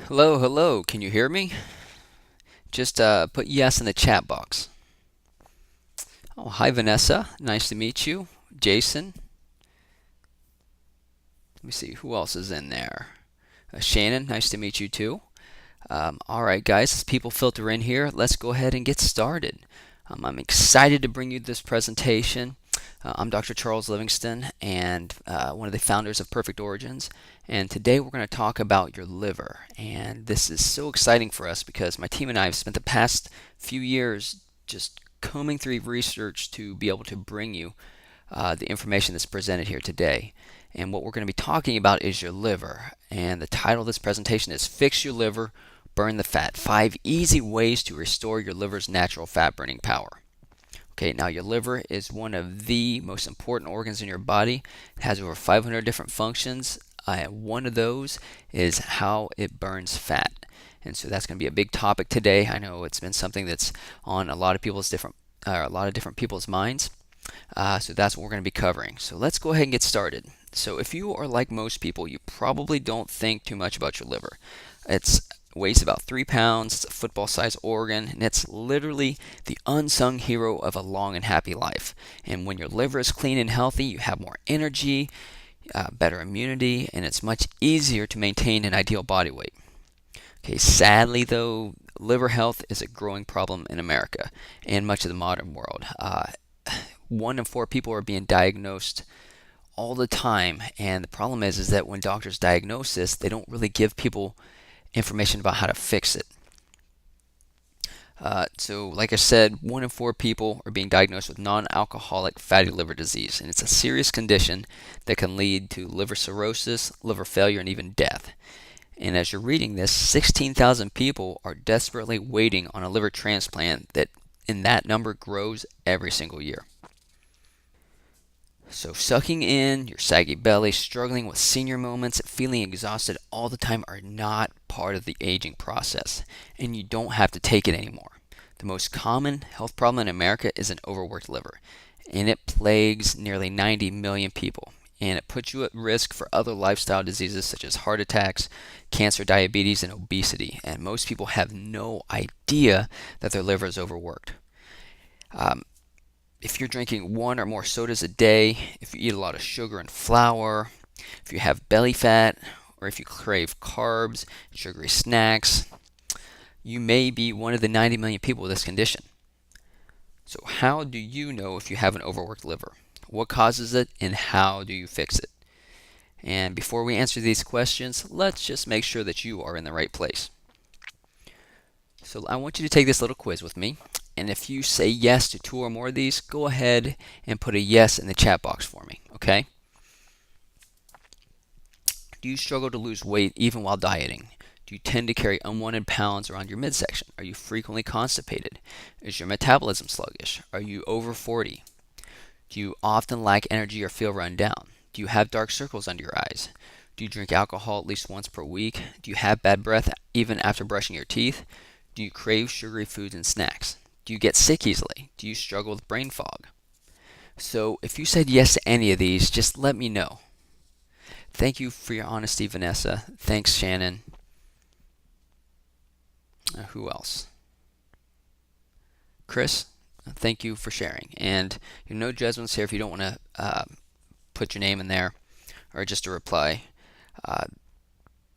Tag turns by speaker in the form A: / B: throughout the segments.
A: Hello, hello. Can you hear me? Just put yes in the chat box. Oh, hi Vanessa. Nice to meet you. Jason. Let me see who else is in there. Shannon. Nice to meet you too. All right, guys. As people filter in here, let's go ahead and get started. I'm excited to bring you this presentation. I'm Dr. Charles Livingston and one of the founders of Perfect Origins. And today we're going to talk about your liver. And this is so exciting for us because my team and I have spent the past few years just combing through research to be able to bring you the information that's presented here today. And what we're going to be talking about is your liver. And the title of this presentation is Fix Your Liver, Burn the Fat, 5 Easy Ways to Restore Your Liver's Natural Fat Burning Power. Okay, now your liver is one of the most important organs in your body. It has over 500 different functions. One of those is how it burns fat. And so that's going to be a big topic today. I know it's been something that's on a lot of different people's minds. So that's what we're going to be covering. So let's go ahead and get started. So if you are like most people, you probably don't think too much about your liver. It weighs about 3 pounds, it's a football-sized organ, and it's literally the unsung hero of a long and happy life. And when your liver is clean and healthy, you have more energy, better immunity, and it's much easier to maintain an ideal body weight. Okay, sadly though, liver health is a growing problem in America and much of the modern world. 1 in 4 people are being diagnosed all the time, and the problem is that when doctors diagnose this, they don't really give people information about how to fix it. So like I said, 1 in 4 people are being diagnosed with non-alcoholic fatty liver disease, and it's a serious condition that can lead to liver cirrhosis, liver failure, and even death. And as you're reading this, 16,000 people are desperately waiting on a liver transplant, and that number grows every single year. So sucking in your saggy belly, struggling with senior moments, feeling exhausted all the time are not part of the aging process, and you don't have to take it anymore. The most common health problem in America is an overworked liver, and it plagues nearly 90 million people, and it puts you at risk for other lifestyle diseases such as heart attacks, cancer, diabetes, and obesity, and most people have no idea that their liver is overworked. If you're drinking 1 or more sodas a day, if you eat a lot of sugar and flour, if you have belly fat, or if you crave carbs, sugary snacks, you may be one of the 90 million people with this condition. So how do you know if you have an overworked liver? What causes it, and how do you fix it? And before we answer these questions, let's just make sure that you are in the right place. So I want you to take this little quiz with me. And if you say yes to 2 or more of these, go ahead and put a yes in the chat box for me, okay? Do you struggle to lose weight even while dieting? Do you tend to carry unwanted pounds around your midsection? Are you frequently constipated? Is your metabolism sluggish? Are you over 40? Do you often lack energy or feel run down? Do you have dark circles under your eyes? Do you drink alcohol at least once per week? Do you have bad breath even after brushing your teeth? Do you crave sugary foods and snacks? Do you get sick easily? Do you struggle with brain fog? So if you said yes to any of these, just let me know. Thank you for your honesty, Vanessa. Thanks, Shannon. Who else? Chris, thank you for sharing. And no judgments here if you don't want to put your name in there or just a reply.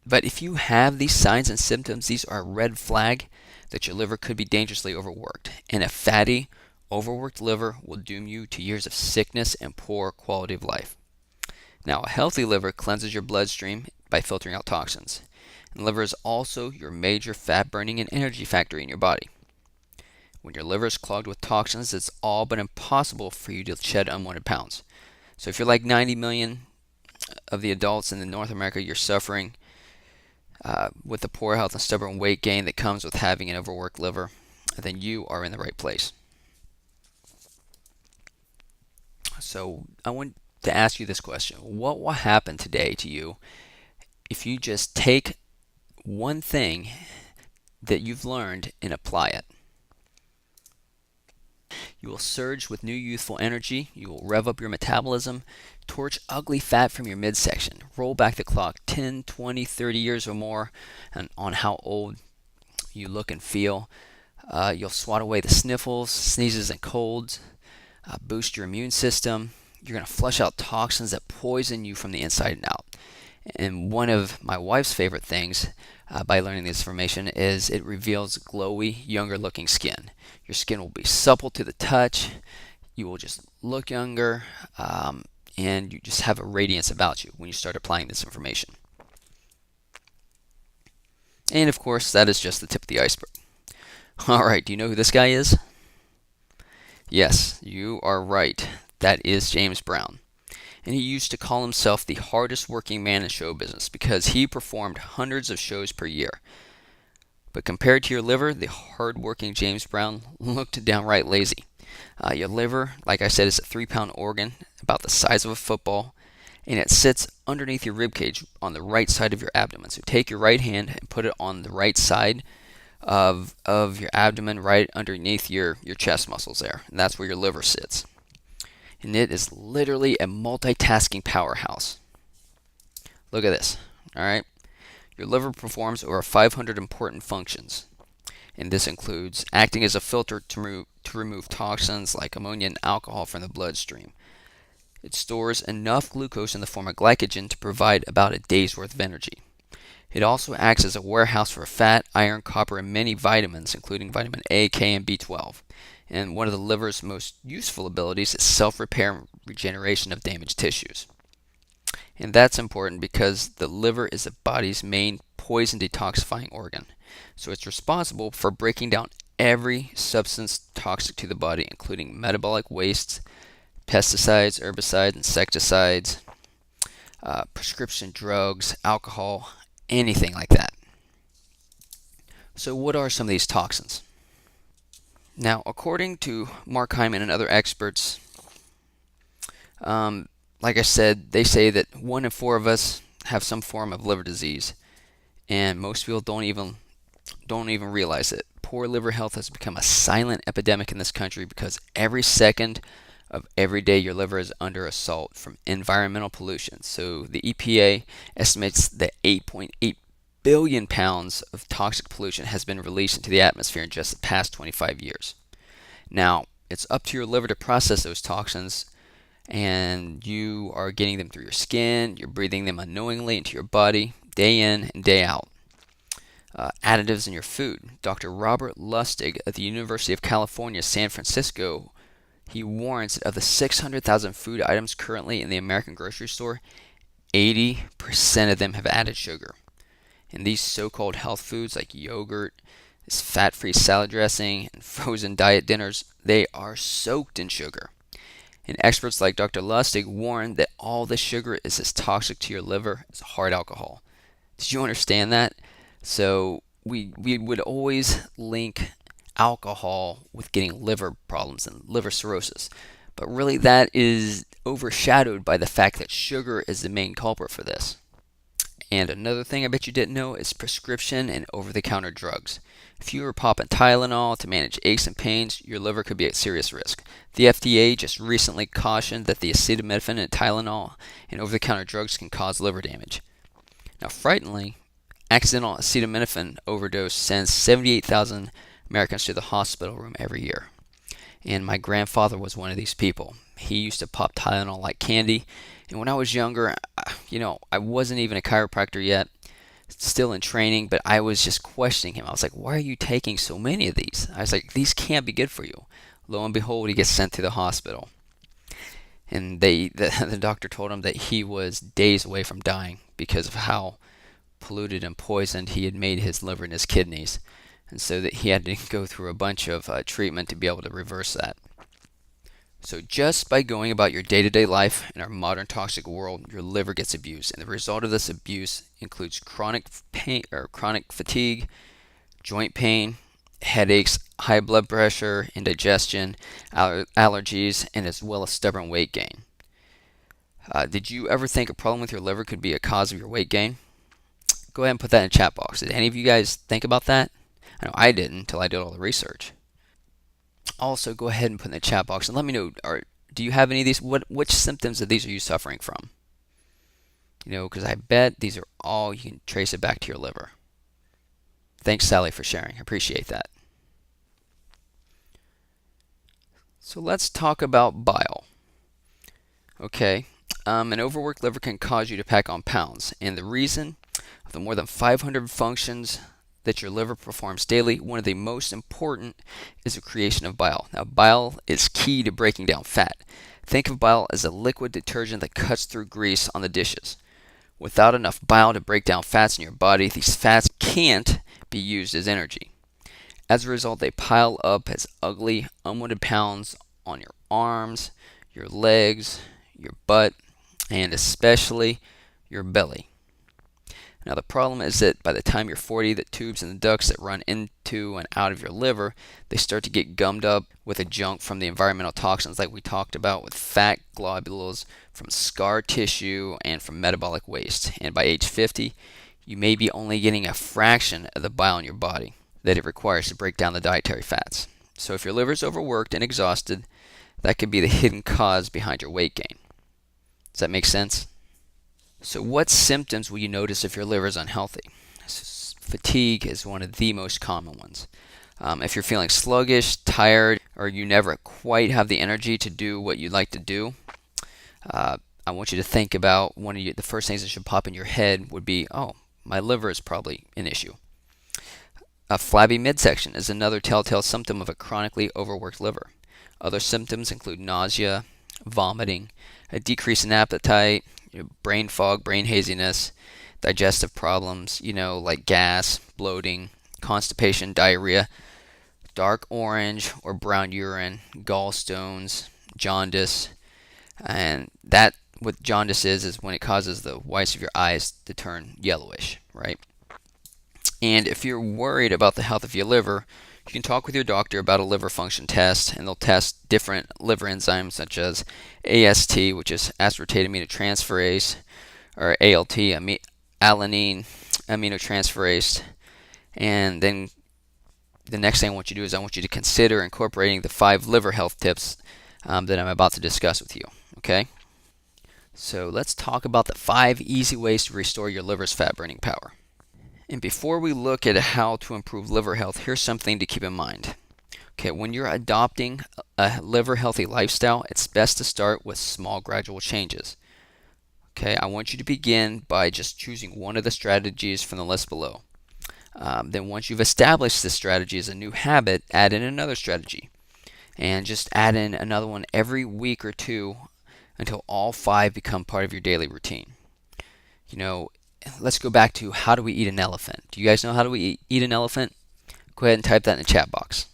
A: But if you have these signs and symptoms, these are a red flag that your liver could be dangerously overworked. And a fatty, overworked liver will doom you to years of sickness and poor quality of life. Now, a healthy liver cleanses your bloodstream by filtering out toxins. And the liver is also your major fat burning and energy factory in your body. When your liver is clogged with toxins, it's all but impossible for you to shed unwanted pounds. So if you're like 90 million of the adults in North America, you're suffering with the poor health and stubborn weight gain that comes with having an overworked liver, then you are in the right place. So I want to ask you this question. What will happen today to you if you just take one thing that you've learned and apply it? You will surge with new youthful energy. You will rev up your metabolism, torch ugly fat from your midsection, roll back the clock 10, 20, 30 years or more and on how old you look and feel. You'll swat away the sniffles, sneezes, and colds, boost your immune system. You're going to flush out toxins that poison you from the inside and out. And one of my wife's favorite things by learning this information is it reveals glowy, younger looking skin. Your skin will be supple to the touch. You will just look younger, and you just have a radiance about you when you start applying this information. And of course, that is just the tip of the iceberg. Alright, do you know who this guy is? Yes, you are right. That is James Brown. And he used to call himself the hardest working man in show business because he performed hundreds of shows per year. But compared to your liver, the hard-working James Brown looked downright lazy. Your liver, like I said, is a 3-pound organ, about the size of a football, and it sits underneath your ribcage on the right side of your abdomen. So take your right hand and put it on the right side of your abdomen, right underneath your chest muscles there. And that's where your liver sits. And it is literally a multitasking powerhouse. Look at this. All right. Your liver performs over 500 important functions. And this includes acting as a filter to remove toxins like ammonia and alcohol from the bloodstream. It stores enough glucose in the form of glycogen to provide about a day's worth of energy. It also acts as a warehouse for fat, iron, copper, and many vitamins, including vitamin A, K, and B12. And one of the liver's most useful abilities is self-repair and regeneration of damaged tissues. And that's important because the liver is the body's main poison detoxifying organ. So it's responsible for breaking down every substance toxic to the body, including metabolic wastes, pesticides, herbicides, insecticides, prescription drugs, alcohol, anything like that. So what are some of these toxins? Now, according to Mark Hyman and other experts, like I said, they say that 1 in 4 of us have some form of liver disease, and most people don't even realize it. Poor liver health has become a silent epidemic in this country because every second of every day your liver is under assault from environmental pollution. So the EPA estimates that 8.8 billion pounds of toxic pollution has been released into the atmosphere in just the past 25 years. Now, it's up to your liver to process those toxins, and you are getting them through your skin, you're breathing them unknowingly into your body, day in and day out. Additives in your food. Dr. Robert Lustig at the University of California, San Francisco, he warns that of the 600,000 food items currently in the American grocery store, 80% of them have added sugar. And these so-called health foods like yogurt, this fat-free salad dressing, and frozen diet dinners, they are soaked in sugar. And experts like Dr. Lustig warn that all this sugar is as toxic to your liver as hard alcohol. Did you understand that? So we would always link alcohol with getting liver problems and liver cirrhosis. But really that is overshadowed by the fact that sugar is the main culprit for this. And another thing I bet you didn't know is prescription and over-the-counter drugs. If you were popping Tylenol to manage aches and pains, your liver could be at serious risk. The FDA just recently cautioned that the acetaminophen and Tylenol and over-the-counter drugs can cause liver damage. Now, frighteningly, accidental acetaminophen overdose sends 78,000 Americans to the hospital room every year. And my grandfather was one of these people. He used to pop Tylenol like candy. And when I was younger, I wasn't even a chiropractor yet, still in training, but I was just questioning him. I was like, why are you taking so many of these? I was like, these can't be good for you. Lo and behold, he gets sent to the hospital. And the doctor told him that he was days away from dying because of how polluted and poisoned he had made his liver and his kidneys. And so that he had to go through a bunch of treatment to be able to reverse that. So just by going about your day-to-day life in our modern toxic world, your liver gets abused. And the result of this abuse includes chronic pain or chronic fatigue, joint pain, headaches, high blood pressure, indigestion, allergies, and as well as stubborn weight gain. Did you ever think a problem with your liver could be a cause of your weight gain? Go ahead and put that in the chat box. Did any of you guys think about that? I know I didn't until I did all the research. Also, go ahead and put in the chat box and let me know, do you have any of these? Which symptoms of these are you suffering from? Because I bet these are all you can trace it back to your liver. Thanks, Sally, for sharing. I appreciate that. So let's talk about bile. Okay, an overworked liver can cause you to pack on pounds, and the reason of the more than 500 functions that your liver performs daily, one of the most important is the creation of bile. Now, bile is key to breaking down fat. Think of bile as a liquid detergent that cuts through grease on the dishes. Without enough bile to break down fats in your body, these fats can't be used as energy. As a result, they pile up as ugly, unwanted pounds on your arms, your legs, your butt, and especially your belly. Now, the problem is that by the time you're 40, the tubes and the ducts that run into and out of your liver, they start to get gummed up with the junk from the environmental toxins like we talked about, with fat globules from scar tissue and from metabolic waste. And by age 50, you may be only getting a fraction of the bile in your body that it requires to break down the dietary fats. So if your liver is overworked and exhausted, that could be the hidden cause behind your weight gain. Does that make sense? So what symptoms will you notice if your liver is unhealthy? Fatigue is one of the most common ones. If you're feeling sluggish, tired, or you never quite have the energy to do what you'd like to do, I want you to think about the first things that should pop in your head would be, oh, my liver is probably an issue. A flabby midsection is another telltale symptom of a chronically overworked liver. Other symptoms include nausea, vomiting, a decrease in appetite, brain fog, brain haziness, digestive problems, like gas, bloating, constipation, diarrhea, dark orange or brown urine, gallstones, jaundice. And that, what jaundice is when it causes the whites of your eyes to turn yellowish, right? And if you're worried about the health of your liver, you can talk with your doctor about a liver function test, and they'll test different liver enzymes such as AST, which is aspartate aminotransferase, or ALT, alanine aminotransferase. And then the next thing I want you to do is I want you to consider incorporating the 5 liver health tips that I'm about to discuss with you. Okay? So let's talk about the 5 easy ways to restore your liver's fat burning power. And before we look at how to improve liver health, here's something to keep in mind. Okay, when you're adopting a liver healthy lifestyle, it's best to start with small gradual changes. Okay, I want you to begin by just choosing one of the strategies from the list below. Then once you've established this strategy as a new habit, add in another strategy. And just add in another one every week or two until all 5 become part of your daily routine. Let's go back to, how do we eat an elephant? Do you guys know how do we eat an elephant? Go ahead and type that in the chat box.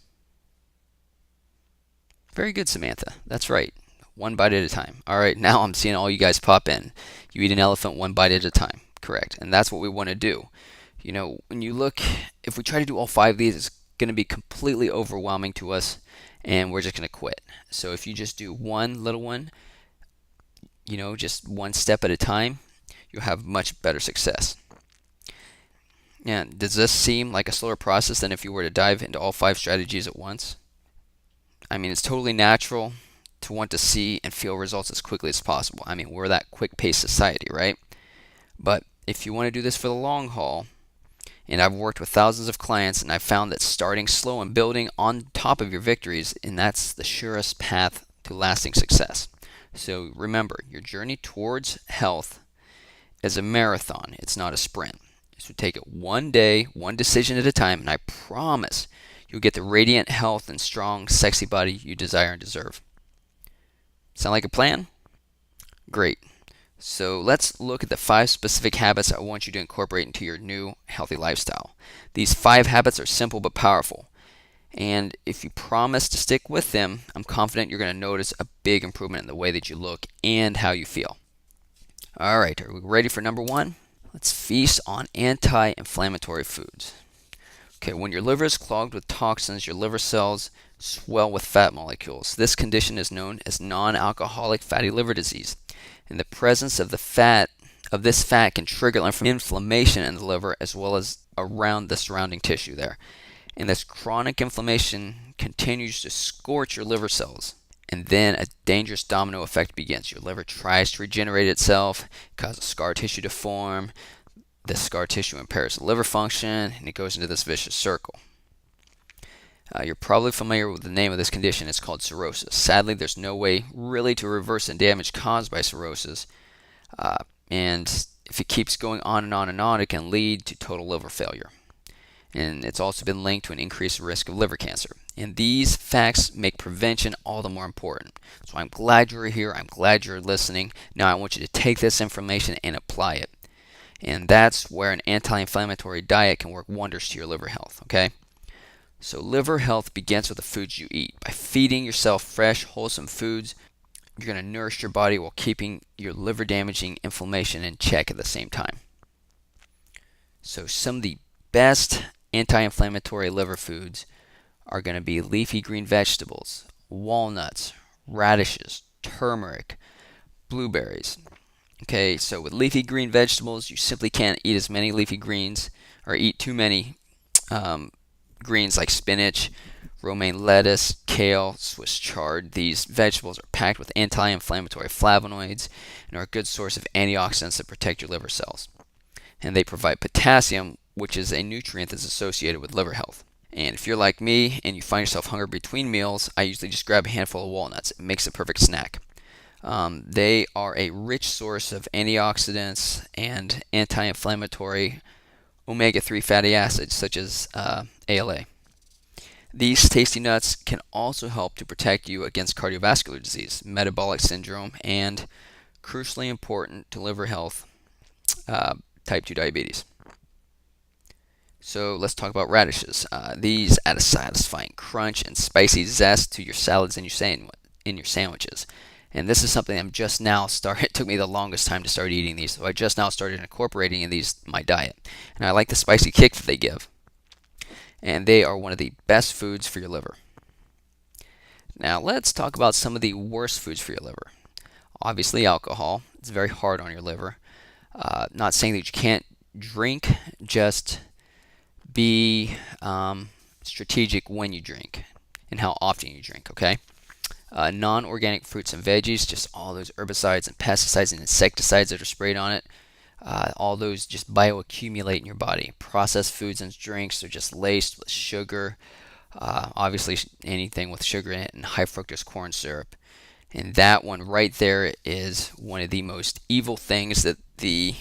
A: Very good, Samantha. That's right. One bite at a time. All right, now I'm seeing all you guys pop in. You eat an elephant one bite at a time. Correct. And that's what we want to do. When you look, if we try to do all 5 of these, it's going to be completely overwhelming to us, and we're just going to quit. So if you just do one little one, just one step at a time, you'll have much better success. Yeah, does this seem like a slower process than if you were to dive into all 5 strategies at once? I mean, it's totally natural to want to see and feel results as quickly as possible. I mean, we're that quick-paced society, right? But if you want to do this for the long haul, and I've worked with thousands of clients, and I've found that starting slow and building on top of your victories, and that's the surest path to lasting success. So remember, your journey towards health is a marathon. It's not a sprint. So take it one day, one decision at a time, and I promise you'll get the radiant health and strong, sexy body you desire and deserve. Sound like a plan? Great. So let's look at the 5 specific habits I want you to incorporate into your new healthy lifestyle. These 5 habits are simple but powerful. And if you promise to stick with them, I'm confident you're going to notice a big improvement in the way that you look and how you feel. All right, are we ready for number 1? Let's feast on anti-inflammatory foods. Okay, when your liver is clogged with toxins, your liver cells swell with fat molecules. This condition is known as non-alcoholic fatty liver disease. And the presence of this fat can trigger inflammation in the liver as well as around the surrounding tissue there. And this chronic inflammation continues to scorch your liver cells. And then a dangerous domino effect begins. Your liver tries to regenerate itself, causes scar tissue to form. This scar tissue impairs liver function, and it goes into this vicious circle. You're probably familiar with the name of this condition. It's called cirrhosis. Sadly, there's no way really to reverse the damage caused by cirrhosis. And if it keeps going on and on and on, it can lead to total liver failure. And it's also been linked to an increased risk of liver cancer. And these facts make prevention all the more important. So I'm glad you're here. I'm glad you're listening. Now I want you to take this information and apply it. And that's where an anti-inflammatory diet can work wonders to your liver health, okay? So liver health begins with the foods you eat. By feeding yourself fresh, wholesome foods, you're going to nourish your body while keeping your liver-damaging inflammation in check at the same time. So some of the best anti-inflammatory liver foods are going to be leafy green vegetables, walnuts, radishes, turmeric, blueberries. Okay, so with leafy green vegetables, you simply can't eat as many leafy greens or eat too many greens like spinach, romaine lettuce, kale, Swiss chard. These vegetables are packed with anti-inflammatory flavonoids and are a good source of antioxidants that protect your liver cells. And they provide potassium, which is a nutrient that's associated with liver health. And if you're like me and you find yourself hungry between meals, I usually just grab a handful of walnuts. It makes a perfect snack. They are a rich source of antioxidants and anti-inflammatory omega-3 fatty acids such as ALA. These tasty nuts can also help to protect you against cardiovascular disease, metabolic syndrome, and, crucially important to liver health, type 2 diabetes. So let's talk about radishes. These add a satisfying crunch and spicy zest to your salads and in your sandwiches. And this is something I'm just now started. It took me the longest time to start eating these, so I just now started incorporating in these my diet. And I like the spicy kick that they give. And they are one of the best foods for your liver. Now let's talk about some of the worst foods for your liver. Obviously, alcohol. It's very hard on your liver. Not saying that you can't drink, just be strategic when you drink and how often you drink, okay? Non-organic fruits and veggies, just all those herbicides and pesticides and insecticides that are sprayed on it, all those just bioaccumulate in your body. Processed foods and drinks are just laced with sugar, obviously anything with sugar in it, and high fructose corn syrup. And that one right there is one of the most evil things that the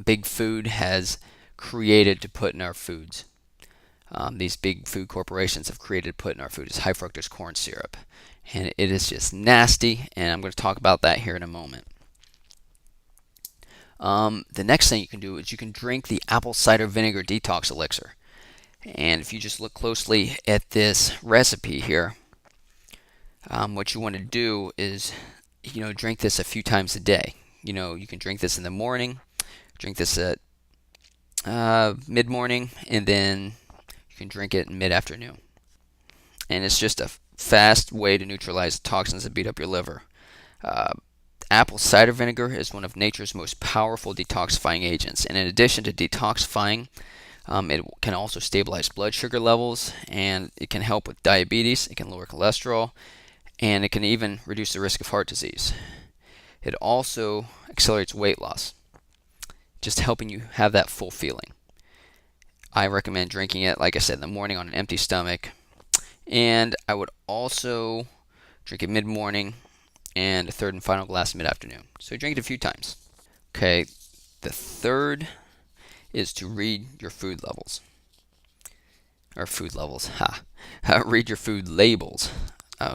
A: big food has created to put in our foods. These big food corporations have created to put in our food is high fructose corn syrup. And it is just nasty, and I'm going to talk about that here in a moment. The next thing you can do is you can drink the apple cider vinegar detox elixir. And if you just look closely at this recipe here, what you want to do is, drink this a few times a day. You can drink this in the morning, drink this at mid-morning, and then you can drink it in mid-afternoon. And it's just a fast way to neutralize the toxins that beat up your liver. Apple cider vinegar is one of nature's most powerful detoxifying agents. And in addition to detoxifying, it can also stabilize blood sugar levels, and it can help with diabetes, it can lower cholesterol, and it can even reduce the risk of heart disease. It also accelerates weight loss, just helping you have that full feeling. I recommend drinking it, like I said, in the morning on an empty stomach. And I would also drink it mid-morning and a third and final glass mid-afternoon. So drink it a few times. Okay, the third is to read your food levels. Or food levels, read your food labels.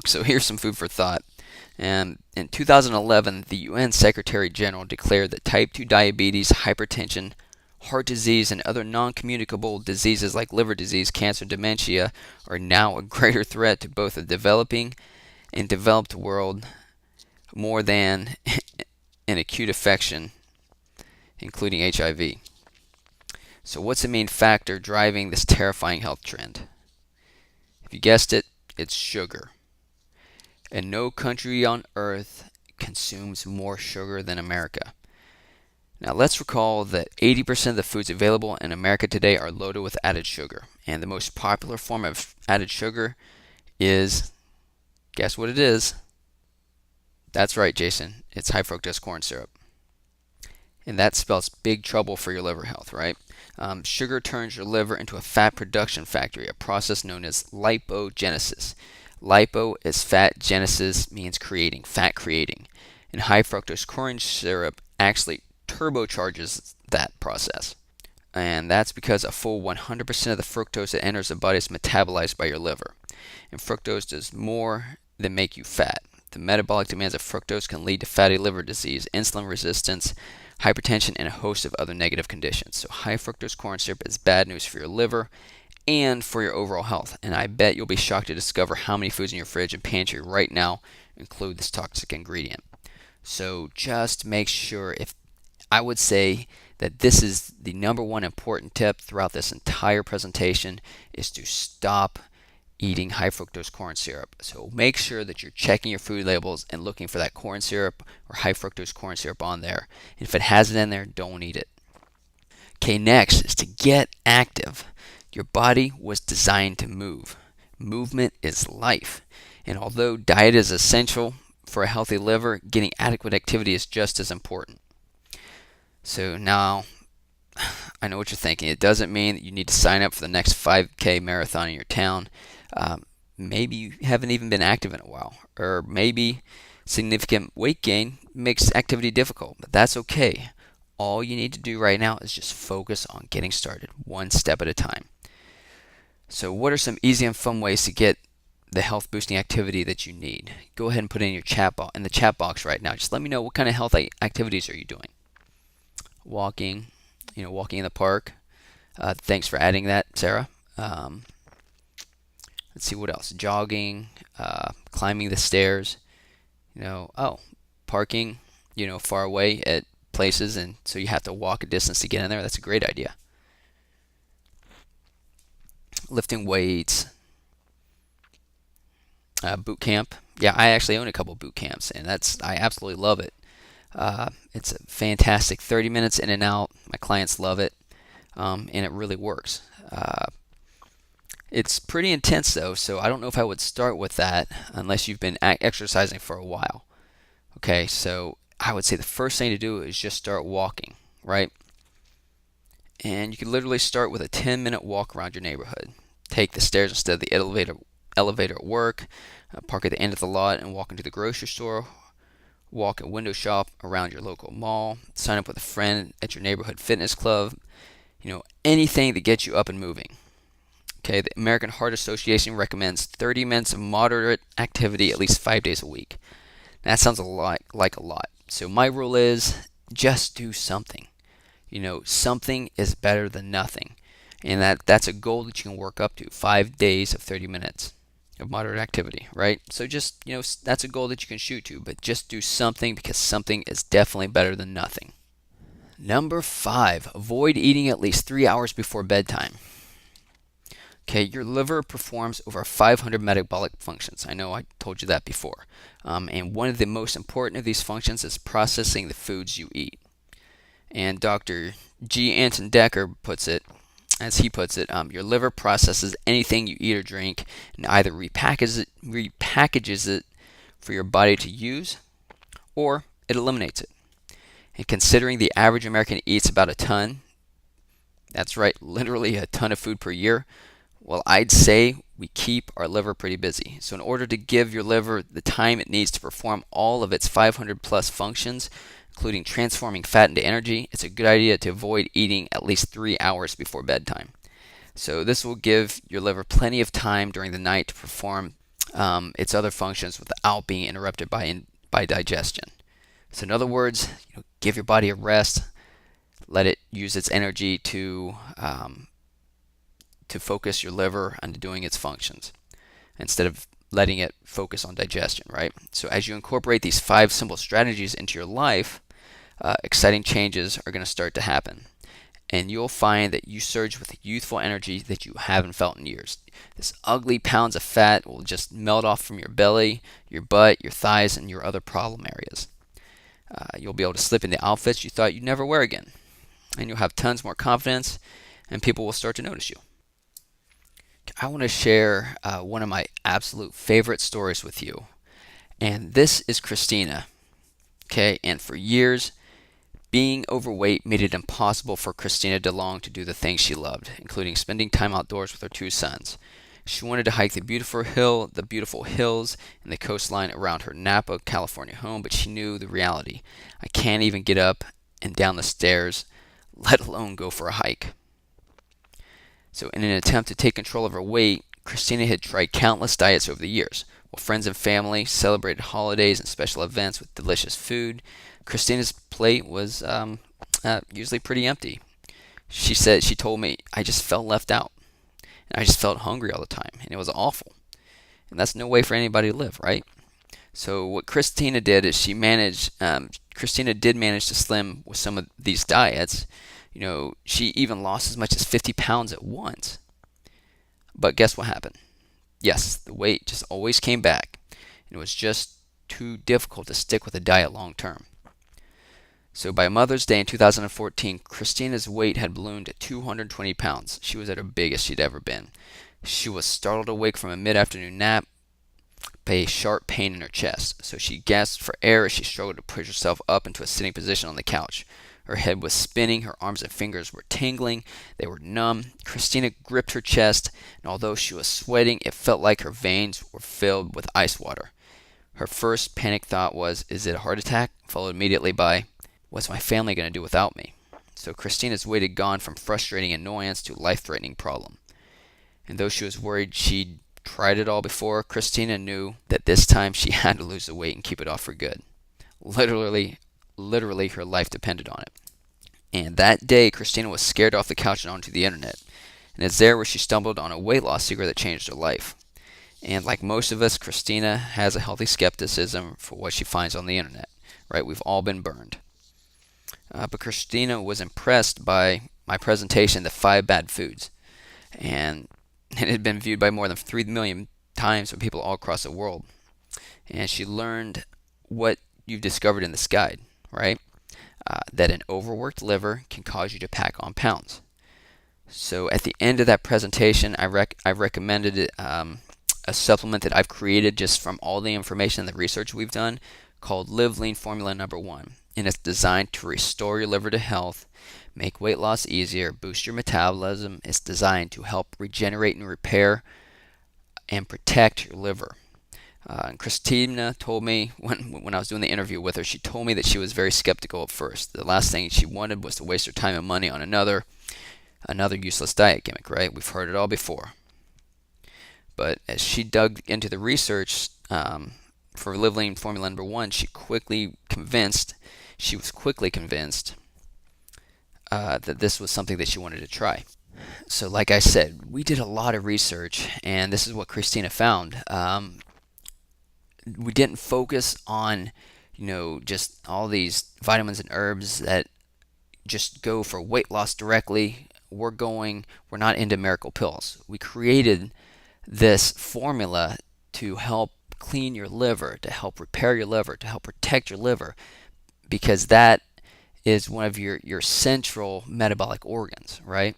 A: So here's some food for thought. In 2011, the UN Secretary General declared that type 2 diabetes, hypertension, heart disease, and other non-communicable diseases like liver disease, cancer, dementia are now a greater threat to both the developing and developed world more than an acute infection, including HIV. So what's the main factor driving this terrifying health trend? If you guessed it, it's sugar. And no country on earth consumes more sugar than America. Now let's recall that 80% of the foods available in America today are loaded with added sugar. And the most popular form of added sugar is Guess what it is? That's right, Jason. It's high fructose corn syrup. And that spells big trouble for your liver health, right? Sugar turns your liver into a fat production factory, a process known as lipogenesis. Lipo is fat, genesis means creating, fat creating. And high fructose corn syrup actually turbocharges that process. And that's because a full 100% of the fructose that enters the body is metabolized by your liver. And fructose does more than make you fat. The metabolic demands of fructose can lead to fatty liver disease, insulin resistance, hypertension, and a host of other negative conditions. So high fructose corn syrup is bad news for your liver and for your overall health. And I bet you'll be shocked to discover how many foods in your fridge and pantry right now include this toxic ingredient. So just make sure, if I would say that this is the number one important tip throughout this entire presentation, is to stop eating high fructose corn syrup. So make sure that you're checking your food labels and looking for that corn syrup or high fructose corn syrup on there. And if it has it in there, don't eat it. Okay, next is to get active. Your body was designed to move. Movement is life. And although diet is essential for a healthy liver, getting adequate activity is just as important. So now, I know what you're thinking. It doesn't mean that you need to sign up for the next 5K marathon in your town. Maybe you haven't even been active in a while, or maybe significant weight gain makes activity difficult, but that's okay. All you need to do right now is just focus on getting started, one step at a time. So what are some easy and fun ways to get the health boosting activity that you need? Go ahead and put it in your in the chat box right now. Just let me know, what kind of health activities are you doing? Walking, walking in the park. Thanks for adding that, Sarah. Let's see what else. Jogging, climbing the stairs. Parking, far away at places, and so you have to walk a distance to get in there. That's a great idea. Lifting weights. Boot camp. Yeah, I actually own a couple boot camps, and I absolutely love it. It's a fantastic 30 minutes in and out. My clients love it, and it really works. It's pretty intense though, so I don't know if I would start with that unless you've been exercising for a while. Okay, so I would say the first thing to do is just start walking, right? And you can literally start with a 10-minute walk around your neighborhood. Take the stairs instead of the elevator at work. Park at the end of the lot and walk into the grocery store. Walk a window shop around your local mall. Sign up with a friend at your neighborhood fitness club. Anything that gets you up and moving. Okay, the American Heart Association recommends 30 minutes of moderate activity at least 5 days a week. That sounds like a lot. So my rule is just do something. Something is better than nothing. And that's a goal that you can work up to. 5 days of 30 minutes of moderate activity, right? So just, that's a goal that you can shoot to, but just do something, because something is definitely better than nothing. Number 5, avoid eating at least 3 hours before bedtime. Okay, your liver performs over 500 metabolic functions. I know I told you that before. And one of the most important of these functions is processing the foods you eat. And Dr. G. Anton Decker puts it, as he puts it, your liver processes anything you eat or drink and either repackages it for your body to use, or it eliminates it. And considering the average American eats about a ton, that's right, literally a ton of food per year, well, I'd say we keep our liver pretty busy. So in order to give your liver the time it needs to perform all of its 500 plus functions, including transforming fat into energy, it's a good idea to avoid eating at least 3 hours before bedtime. So this will give your liver plenty of time during the night to perform its other functions without being interrupted by digestion. So in other words, give your body a rest, let it use its energy to focus your liver on doing its functions instead of letting it focus on digestion, right? So as you incorporate these 5 simple strategies into your life, exciting changes are going to start to happen. And you'll find that you surge with youthful energy that you haven't felt in years. This ugly pounds of fat will just melt off from your belly, your butt, your thighs, and your other problem areas. You'll be able to slip into outfits you thought you'd never wear again. And you'll have tons more confidence, and people will start to notice you. I want to share one of my absolute favorite stories with you. And this is Christina. Okay, and for years, being overweight made it impossible for Christina DeLong to do the things she loved, including spending time outdoors with her two sons. She wanted to hike the beautiful hills and the coastline around her Napa, California home, but she knew the reality. I can't even get up and down the stairs, let alone go for a hike. So, in an attempt to take control of her weight, Christina had tried countless diets over the years. While friends and family celebrated holidays and special events with delicious food, Christina's plate was usually pretty empty. She told me, I just felt left out. And I just felt hungry all the time, and it was awful. And that's no way for anybody to live, right? So what Christina did is Christina did manage to slim with some of these diets. She even lost as much as 50 pounds at once. But guess what happened? Yes, the weight just always came back. And it was just too difficult to stick with a diet long term. So by Mother's Day in 2014, Christina's weight had ballooned to 220 pounds. She was at her biggest she'd ever been. She was startled awake from a mid-afternoon nap by a sharp pain in her chest. So she gasped for air as she struggled to push herself up into a sitting position on the couch. Her head was spinning, her arms and fingers were tingling, they were numb. Christina gripped her chest, and although she was sweating, it felt like her veins were filled with ice water. Her first panic thought was, is it a heart attack? Followed immediately by, what's my family going to do without me? So Christina's weight had gone from frustrating annoyance to life-threatening problem. And though she was worried she'd tried it all before, Christina knew that this time she had to lose the weight and keep it off for good. Literally, her life depended on it. And that day, Christina was scared off the couch and onto the internet. And it's there where she stumbled on a weight loss secret that changed her life. And like most of us, Christina has a healthy skepticism for what she finds on the internet. Right? We've all been burned. But Christina was impressed by my presentation, The 5 Bad Foods. And it had been viewed by more than 3 million times by people all across the world. And she learned what you've discovered in this guide, right? That an overworked liver can cause you to pack on pounds. So at the end of that presentation, I recommended a supplement that I've created just from all the information and the research we've done called Live Lean Formula Number 1. And it's designed to restore your liver to health, make weight loss easier, boost your metabolism. It's designed to help regenerate and repair and protect your liver. And Christina told me when I was doing the interview with her, she told me that she was very skeptical at first. The last thing she wanted was to waste her time and money on another useless diet gimmick, right? We've heard it all before. But as she dug into the research for Live Lean Formula Number 1, she was quickly convinced that this was something that she wanted to try. So like I said, we did a lot of research, and this is what Christina found. We didn't focus on, just all these vitamins and herbs that just go for weight loss directly. We're not into miracle pills. We created this formula to help clean your liver, to help repair your liver, to help protect your liver, because that is one of your central metabolic organs, right?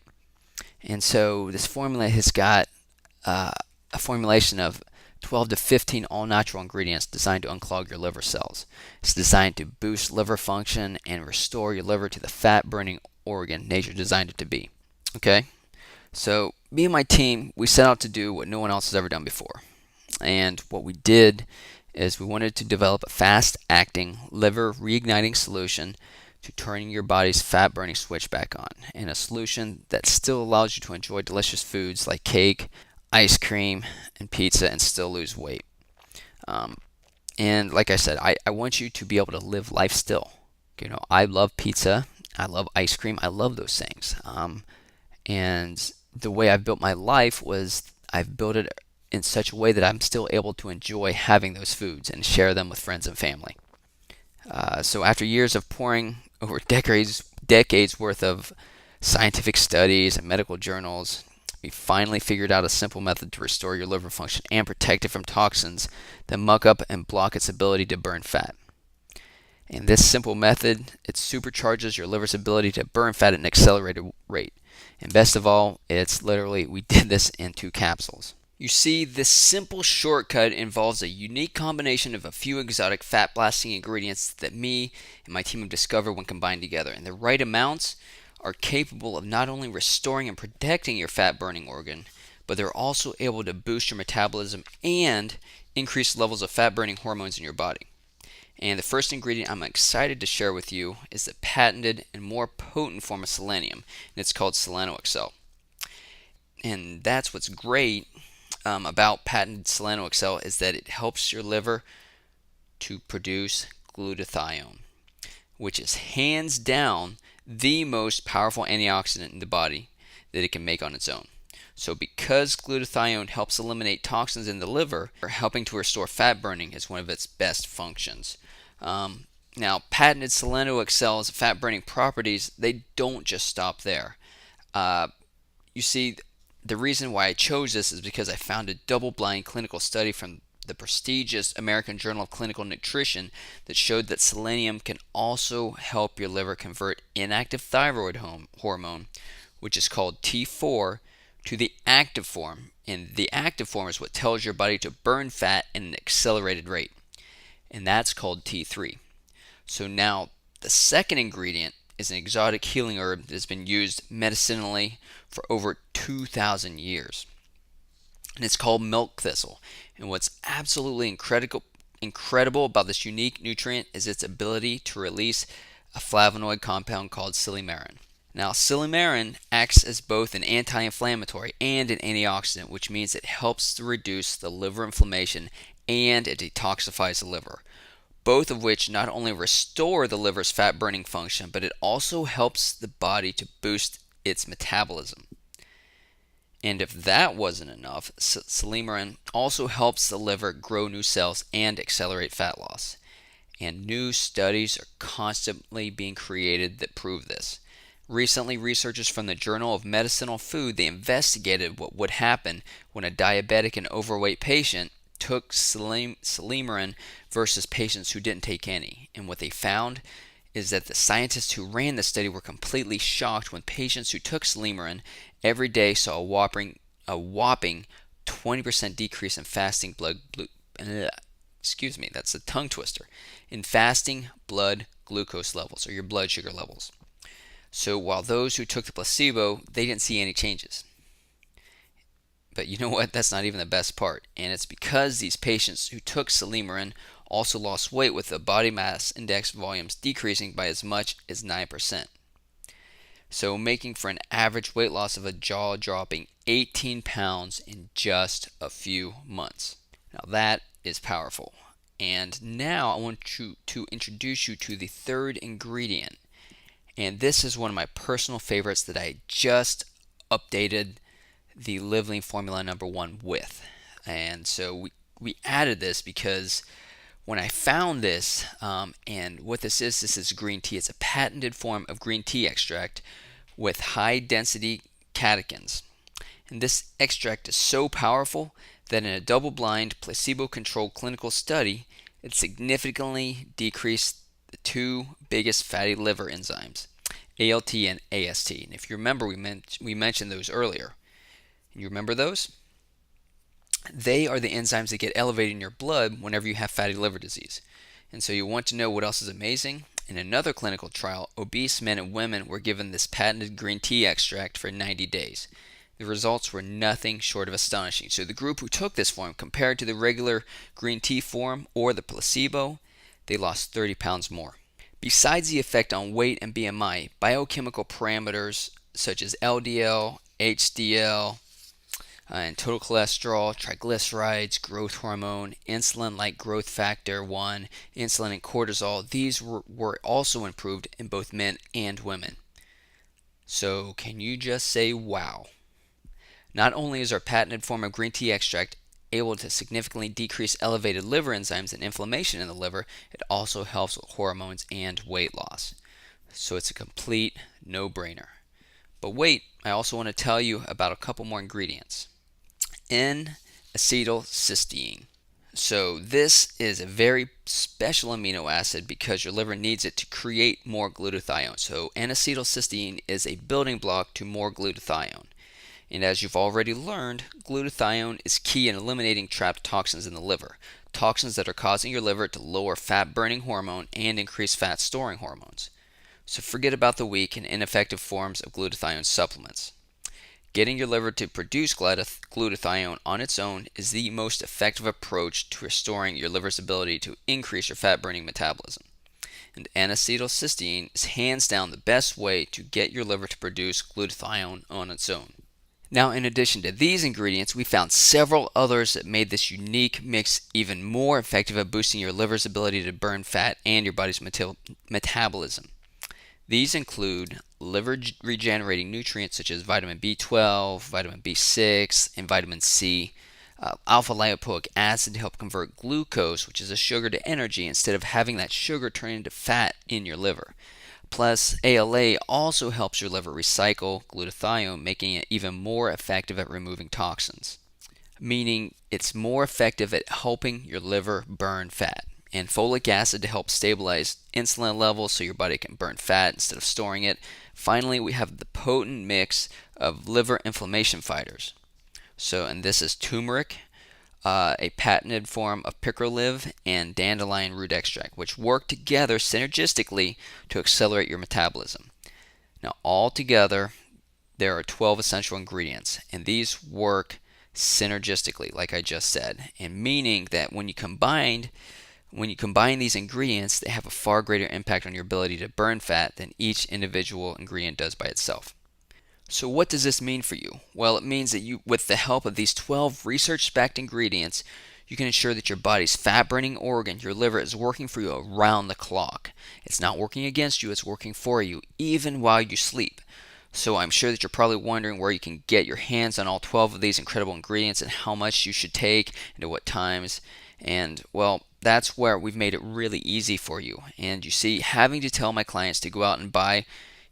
A: And so this formula has got a formulation of 12 to 15 all-natural ingredients designed to unclog your liver cells. It's designed to boost liver function and restore your liver to the fat-burning organ nature designed it to be. Okay? So me and my team, we set out to do what no one else has ever done before. And what we did is we wanted to develop a fast-acting liver reigniting solution to turning your body's fat-burning switch back on, and a solution that still allows you to enjoy delicious foods like cake, ice cream, and pizza and still lose weight. And like I said, I want you to be able to live life still. I love pizza, I love ice cream, I love those things. And the way I've built my life was I've built it in such a way that I'm still able to enjoy having those foods and share them with friends and family. So after years of pouring over decades worth of scientific studies and medical journals, we finally figured out a simple method to restore your liver function and protect it from toxins that muck up and block its ability to burn fat. And this simple method, it supercharges your liver's ability to burn fat at an accelerated rate. And best of all, it's literally, we did this in 2 capsules. You see, this simple shortcut involves a unique combination of a few exotic fat-blasting ingredients that me and my team have discovered when combined together. And the right amounts are capable of not only restoring and protecting your fat-burning organ, but they're also able to boost your metabolism and increase levels of fat-burning hormones in your body. And the first ingredient I'm excited to share with you is the patented and more potent form of selenium, and it's called SelenoXL. And that's what's great about patented SelenoXL is that it helps your liver to produce glutathione, which is hands down the most powerful antioxidant in the body that it can make on its own. So because glutathione helps eliminate toxins in the liver, helping to restore fat burning is one of its best functions. Now, patented SelenoXL's fat burning properties, they don't just stop there. You see, the reason why I chose this is because I found a double-blind clinical study from the prestigious American Journal of Clinical Nutrition that showed that selenium can also help your liver convert inactive thyroid hormone, which is called T4, to the active form. And the active form is what tells your body to burn fat at an accelerated rate, and that's called T3. So now, the second ingredient is an exotic healing herb that has been used medicinally for over 2,000 years. And it's called milk thistle. And what's absolutely incredible about this unique nutrient is its ability to release a flavonoid compound called silymarin. Now, silymarin acts as both an anti-inflammatory and an antioxidant, which means it helps to reduce the liver inflammation and it detoxifies the liver, both of which not only restore the liver's fat-burning function, but it also helps the body to boost its metabolism. And if that wasn't enough, silymarin also helps the liver grow new cells and accelerate fat loss. And new studies are constantly being created that prove this. Recently, researchers from the Journal of Medicinal Food, they investigated what would happen when a diabetic and overweight patient took silymarin versus patients who didn't take any. And what they found is that the scientists who ran the study were completely shocked when patients who took silymarin every day saw a whopping 20% decrease in fasting that's a tongue twister, in fasting blood glucose levels, or your blood sugar levels. So while those who took the placebo, they didn't see any changes. But you know what? That's not even the best part. And it's because these patients who took silymarin also lost weight, with the body mass index volumes decreasing by as much as 9%. So making for an average weight loss of a jaw-dropping 18 pounds in just a few months. Now that is powerful. And now I want to introduce you to the third ingredient. And this is one of my personal favorites that I just updated the Live Lean Formula number 1 with. And so we added this because when I found this, and what this is green tea. It's a patented form of green tea extract with high density catechins. And this extract is so powerful that in a double-blind, placebo-controlled clinical study, it significantly decreased the 2 biggest fatty liver enzymes, ALT and AST. And if you remember, we mentioned those earlier. You remember those? They are the enzymes that get elevated in your blood whenever you have fatty liver disease. And so you want to know what else is amazing? In another clinical trial, obese men and women were given this patented green tea extract for 90 days. The results were nothing short of astonishing. So the group who took this form, compared to the regular green tea form or the placebo, they lost 30 pounds more. Besides the effect on weight and BMI, biochemical parameters such as LDL, HDL, and total cholesterol, triglycerides, growth hormone, insulin like growth factor 1, insulin and cortisol, these were also improved in both men and women. So can you just say wow? Not only is our patented form of green tea extract able to significantly decrease elevated liver enzymes and inflammation in the liver, it also helps with hormones and weight loss. So it's a complete no-brainer. But wait, I also want to tell you about a couple more ingredients. N-acetylcysteine. So this is a very special amino acid because your liver needs it to create more glutathione. So N-acetylcysteine is a building block to more glutathione. And as you've already learned, glutathione is key in eliminating trapped toxins in the liver. Toxins that are causing your liver to lower fat burning hormone and increase fat storing hormones. So forget about the weak and ineffective forms of glutathione supplements. Getting your liver to produce glutathione on its own is the most effective approach to restoring your liver's ability to increase your fat burning metabolism. And N-acetylcysteine is hands down the best way to get your liver to produce glutathione on its own. Now, in addition to these ingredients, we found several others that made this unique mix even more effective at boosting your liver's ability to burn fat and your body's metabolism. These include liver regenerating nutrients such as vitamin B12, vitamin B6, and vitamin C, alpha lipoic acid to help convert glucose, which is a sugar, to energy instead of having that sugar turn into fat in your liver. Plus, ALA also helps your liver recycle glutathione, making it even more effective at removing toxins, meaning it's more effective at helping your liver burn fat. And folic acid to help stabilize insulin levels so your body can burn fat instead of storing it. Finally, we have the potent mix of liver inflammation fighters. And this is turmeric, a patented form of picrolive, and dandelion root extract, which work together synergistically to accelerate your metabolism. Now, altogether, there are 12 essential ingredients, and these work synergistically, like I just said, and meaning that when you combine these ingredients, they have a far greater impact on your ability to burn fat than each individual ingredient does by itself. So what does this mean for you? Well, it means that with the help of these 12 research-backed ingredients, you can ensure that your body's fat-burning organ, your liver, is working for you around the clock. It's not working against you, it's working for you, even while you sleep. So I'm sure that you're probably wondering where you can get your hands on all 12 of these incredible ingredients and how much you should take and at what times. And well, that's where we've made it really easy for you. And you see, having to tell my clients to go out and buy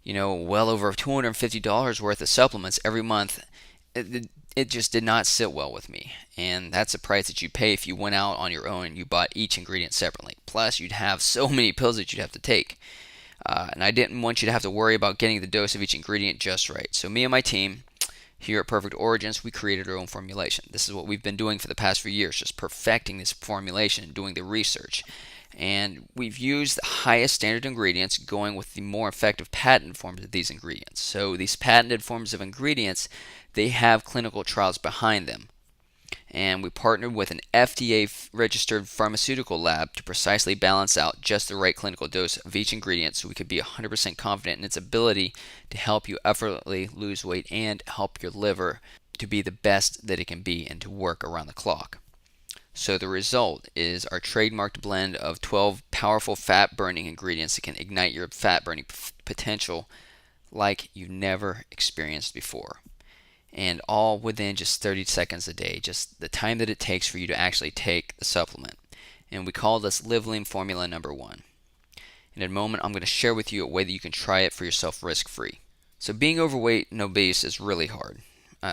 A: well over $250 worth of supplements every month, it just did not sit well with me. And that's the price that you pay if you went out on your own and you bought each ingredient separately. Plus, you'd have so many pills that you'd have to take. And I didn't want you to have to worry about getting the dose of each ingredient just right. So me and my team here at Perfect Origins, we created our own formulation. This is what we've been doing for the past few years, just perfecting this formulation and doing the research. And we've used the highest standard ingredients, going with the more effective patented forms of these ingredients. So these patented forms of ingredients, they have clinical trials behind them. And we partnered with an FDA registered pharmaceutical lab to precisely balance out just the right clinical dose of each ingredient so we could be 100% confident in its ability to help you effortlessly lose weight and help your liver to be the best that it can be and to work around the clock. So the result is our trademarked blend of 12 powerful fat burning ingredients that can ignite your fat burning potential like you've never experienced before. And all within just 30 seconds a day, just the time that it takes for you to actually take the supplement. And we call this Live Lean Formula number 1. In a moment, I'm going to share with you a way that you can try it for yourself risk-free. So being overweight and obese is really hard.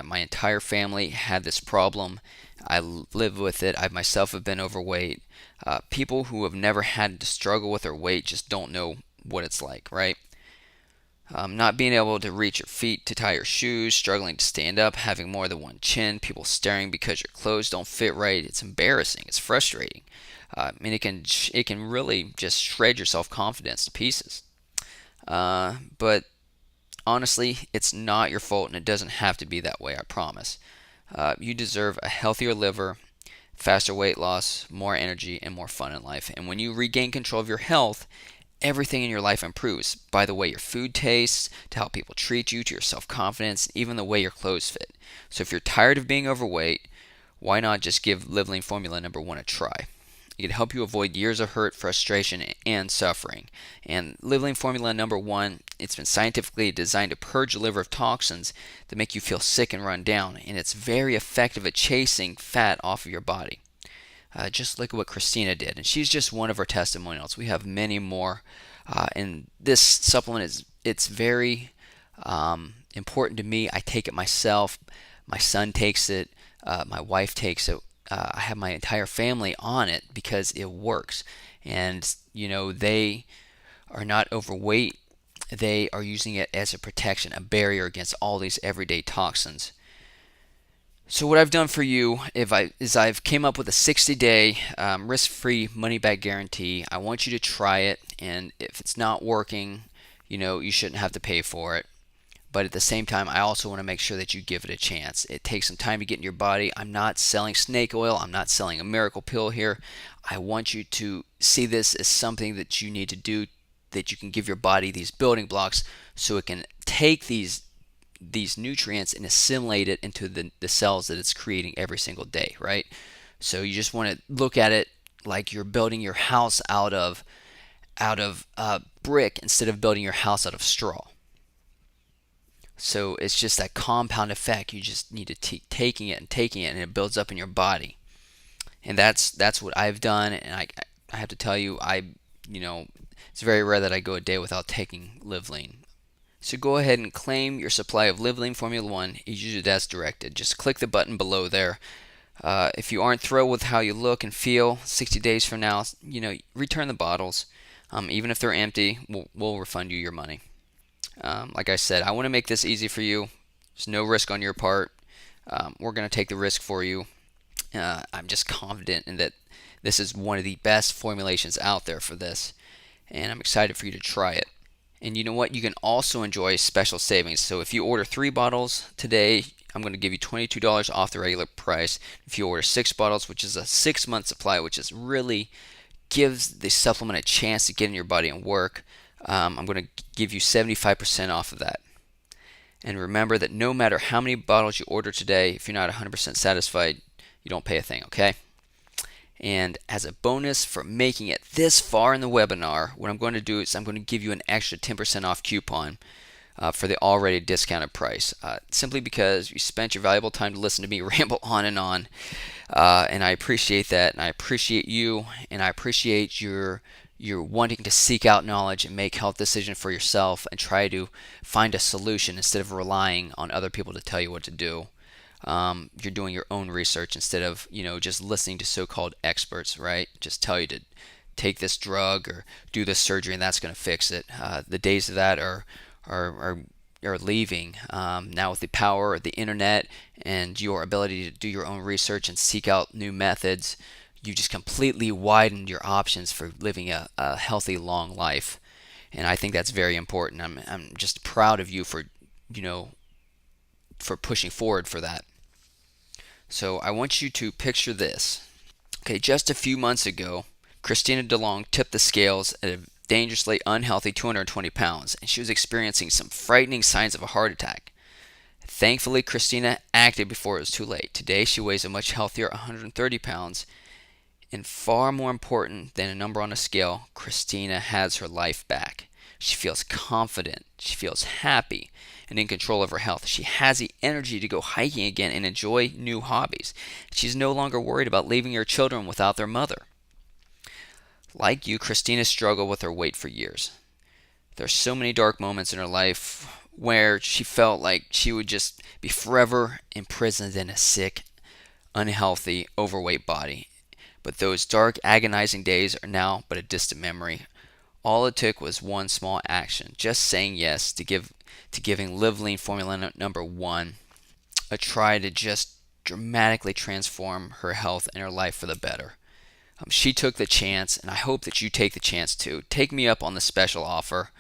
A: My entire family had this problem. I live with it. I myself have been overweight. People who have never had to struggle with their weight just don't know what it's like, right? Not being able to reach your feet to tie your shoes, struggling to stand up, having more than one chin, people staring because your clothes don't fit right. It's embarrassing. It's frustrating. And it can really just shred your self-confidence to pieces. But honestly, it's not your fault, and it doesn't have to be that way, I promise. You deserve a healthier liver, faster weight loss, more energy, and more fun in life. And when you regain control of your health, everything in your life improves. By the way your food tastes, to how people treat you, to your self-confidence, even the way your clothes fit. So if you're tired of being overweight, why not just give Live Lean Formula number 1 a try? It can help you avoid years of hurt, frustration, and suffering. And Live Lean Formula number 1, it's been scientifically designed to purge your liver of toxins that make you feel sick and run down. And it's very effective at chasing fat off of your body. Just look at what Christina did. And she's just one of our testimonials. We have many more. And this supplement it's very important to me. I take it myself. My son takes it. My wife takes it. I have my entire family on it because it works. And they are not overweight. They are using it as a protection, a barrier against all these everyday toxins. So what I've done for you is I've came up with a 60-day risk-free money-back guarantee. I want you to try it, and if it's not working, you shouldn't have to pay for it. But at the same time, I also want to make sure that you give it a chance. It takes some time to get in your body. I'm not selling snake oil. I'm not selling a miracle pill here. I want you to see this as something that you need to do, that you can give your body these building blocks so it can take these nutrients and assimilate it into the cells that it's creating every single day, right? So you just want to look at it like you're building your house out of brick instead of building your house out of straw. So it's just that compound effect. You just need to keep taking it, and it builds up in your body. And that's what I've done. And I have to tell you, it's very rare that I go a day without taking Liveline. So go ahead and claim your supply of Liveline Formula 1. Use it as directed. Just click the button below there. If you aren't thrilled with how you look and feel 60 days from now, return the bottles. Even if they're empty, we'll refund you your money. Like I said, I want to make this easy for you. There's no risk on your part. We're going to take the risk for you. I'm just confident in that this is one of the best formulations out there for this, and I'm excited for you to try it. And you know what? You can also enjoy special savings. So if you order 3 bottles today, I'm going to give you $22 off the regular price. If you order 6 bottles, which is a 6-month supply, which is really gives the supplement a chance to get in your body and work, I'm going to give you 75% off of that. And remember that no matter how many bottles you order today, if you're not 100% satisfied, you don't pay a thing, okay? And as a bonus for making it this far in the webinar, what I'm going to do is I'm going to give you an extra 10% off coupon for the already discounted price, simply because you spent your valuable time to listen to me ramble on, and I appreciate that, and I appreciate you, and I appreciate your wanting to seek out knowledge and make health decisions for yourself and try to find a solution instead of relying on other people to tell you what to do. You're doing your own research instead of just listening to so-called experts, right? Just tell you to take this drug or do this surgery and that's going to fix it. The days of that are leaving. Now with the power of the internet and your ability to do your own research and seek out new methods, you just completely widened your options for living a healthy, long life. And I think that's very important. I'm just proud of you for pushing forward for that. So I want you to picture this. Okay, just a few months ago, Christina DeLong tipped the scales at a dangerously unhealthy 220 pounds, and she was experiencing some frightening signs of a heart attack. Thankfully, Christina acted before it was too late. Today, she weighs a much healthier 130 pounds, and far more important than a number on a scale, Christina has her life back. She feels confident, she feels happy, and in control of her health. She has the energy to go hiking again and enjoy new hobbies. She's no longer worried about leaving her children without their mother. Like you, Christina struggled with her weight for years. There are so many dark moments in her life where she felt like she would just be forever imprisoned in a sick, unhealthy, overweight body. But those dark, agonizing days are now but a distant memory. All it took was one small action, just saying yes to giving Liveline Formula number 1 a try to just dramatically transform her health and her life for the better. She took the chance, and I hope that you take the chance too. Take me up on the special offer.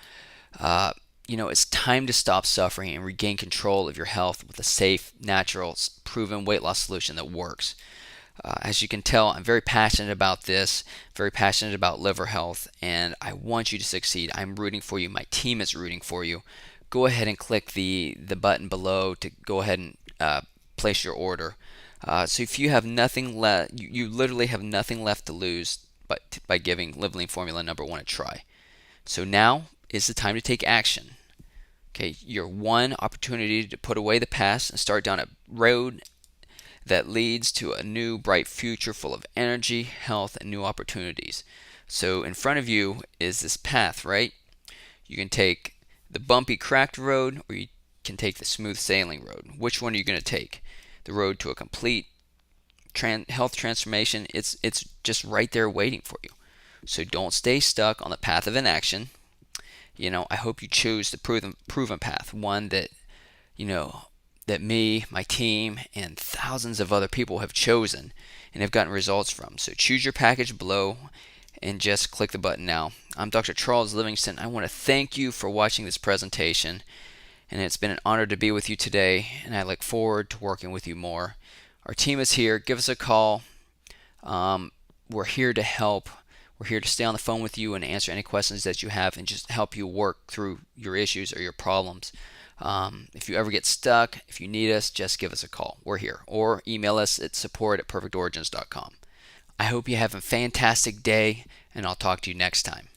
A: It's time to stop suffering and regain control of your health with a safe, natural, proven weight loss solution that works. As you can tell, I'm very passionate about this, very passionate about liver health, and I want you to succeed. I'm rooting for you. My team is rooting for you. Go ahead and click the button below to go ahead and place your order. So if you have nothing left, you literally have nothing left to lose by giving Liveline Formula number 1 a try. So now is the time to take action. Okay, your one opportunity to put away the past and start down a road that leads to a new bright future full of energy, health, and new opportunities. So in front of you is this path, right? You can take the bumpy, cracked road, or you can take the smooth sailing road. Which one are you going to take? The road to a complete health transformation, it's just right there waiting for you. So don't stay stuck on the path of inaction. I hope you choose the proven path, one that that me, my team, and thousands of other people have chosen and have gotten results from. So choose your package below and just click the button now. I'm Dr. Charles Livingston. I want to thank you for watching this presentation, and it's been an honor to be with you today, and I look forward to working with you more. Our team is here. Give us a call. We're here to help. We're here to stay on the phone with you and answer any questions that you have and just help you work through your issues or your problems. If you ever get stuck, if you need us, just give us a call. We're here. Or email us at support@perfectorigins.com. I hope you have a fantastic day, and I'll talk to you next time.